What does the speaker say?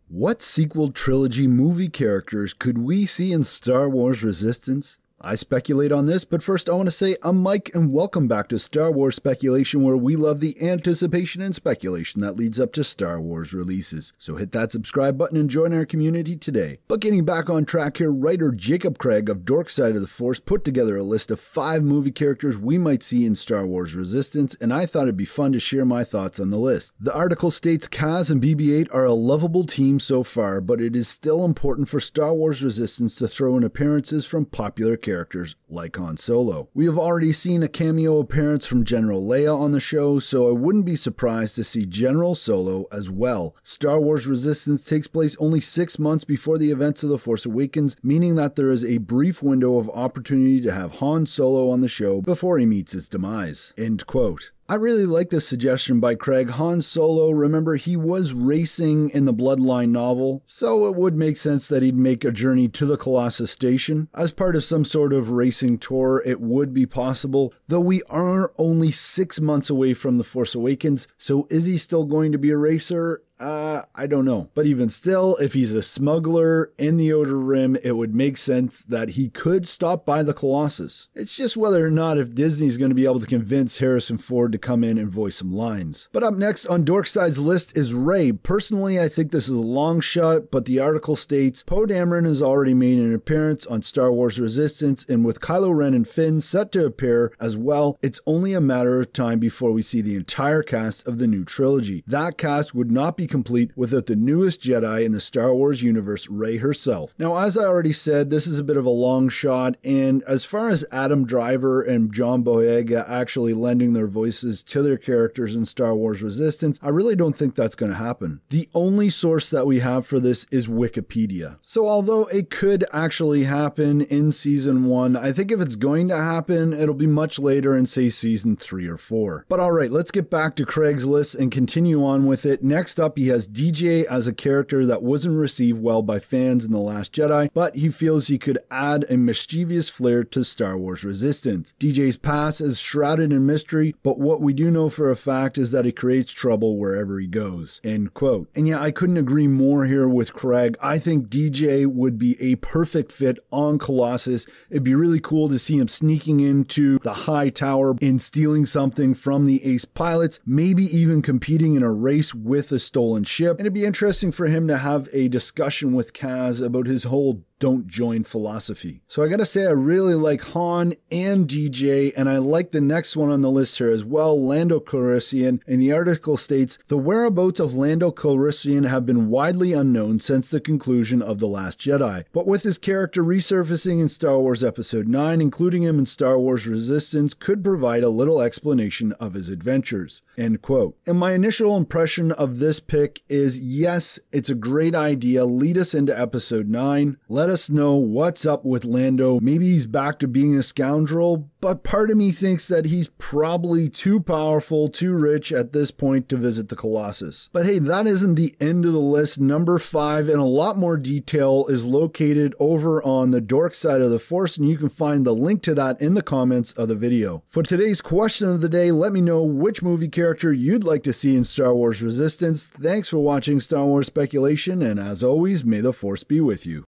What sequel trilogy movie characters could we see in Star Wars Resistance? I speculate on this, but first I want to say I'm Mike and welcome back to Star Wars Speculation, where we love the anticipation and speculation that leads up to Star Wars releases. So hit that subscribe button and join our community today. But getting back on track here, writer Jacob Craig of Dork Side of the Force put together a list of 5 movie characters we might see in Star Wars Resistance, and I thought it'd be fun to share my thoughts on the list. The article states Kaz and BB-8 are a lovable team so far, but it is still important for Star Wars Resistance to throw in appearances from popular characters like Han Solo. We have already seen a cameo appearance from General Leia on the show, so I wouldn't be surprised to see General Solo as well. Star Wars Resistance takes place only 6 months before the events of The Force Awakens, meaning that there is a brief window of opportunity to have Han Solo on the show before he meets his demise." End quote. I really like this suggestion by Craig. Han Solo, remember, he was racing in the Bloodline novel, so it would make sense that he'd make a journey to the Colossus station. As part of some sort of racing tour, it would be possible, though we are only 6 months away from The Force Awakens, so is he still going to be a racer? I don't know. But even still, if he's a smuggler in the Outer Rim, it would make sense that he could stop by the Colossus. It's just whether or not if Disney's going to be able to convince Harrison Ford to come in and voice some lines. But up next on Dorkside's list is Rey. Personally, I think this is a long shot, but the article states Poe Dameron has already made an appearance on Star Wars Resistance, and with Kylo Ren and Finn set to appear as well, it's only a matter of time before we see the entire cast of the new trilogy. That cast would not be complete without the newest Jedi in the Star Wars universe, Rey herself. Now, as I already said, this is a bit of a long shot, and as far as Adam Driver and John Boyega actually lending their voices to their characters in Star Wars Resistance, I really don't think that's going to happen. The only source that we have for this is Wikipedia. So although it could actually happen in season 1, I think if it's going to happen, it'll be much later in, say, season 3 or 4. But alright, let's get back to Craig's list and continue on with it. Next up, he has DJ as a character that wasn't received well by fans in The Last Jedi, but he feels he could add a mischievous flair to Star Wars Resistance. DJ's past is shrouded in mystery, but what we do know for a fact is that he creates trouble wherever he goes. End quote. And yeah, I couldn't agree more here with Craig. I think DJ would be a perfect fit on Colossus. It'd be really cool to see him sneaking into the high tower and stealing something from the ace pilots, maybe even competing in a race with a stolen ship, and it'd be interesting for him to have a discussion with Kaz about his whole don't join philosophy. So I gotta say, I really like Han and DJ, and I like the next one on the list here as well, Lando Calrissian. And the article states, the whereabouts of Lando Calrissian have been widely unknown since the conclusion of The Last Jedi. But with his character resurfacing in Star Wars Episode 9, including him in Star Wars Resistance could provide a little explanation of his adventures. End quote. And my initial impression of this pick is, yes, it's a great idea. Lead us into Episode 9. Let us know what's up with Lando. Maybe he's back to being a scoundrel, but part of me thinks that he's probably too powerful, too rich at this point to visit the Colossus. But hey, that isn't the end of the list. Number 5, and a lot more detail, is located over on the Dork Side of the Force, and you can find the link to that in the comments of the video. For today's question of the day, let me know which movie character you'd like to see in Star Wars Resistance. Thanks for watching Star Wars Speculation, and as always, may the Force be with you.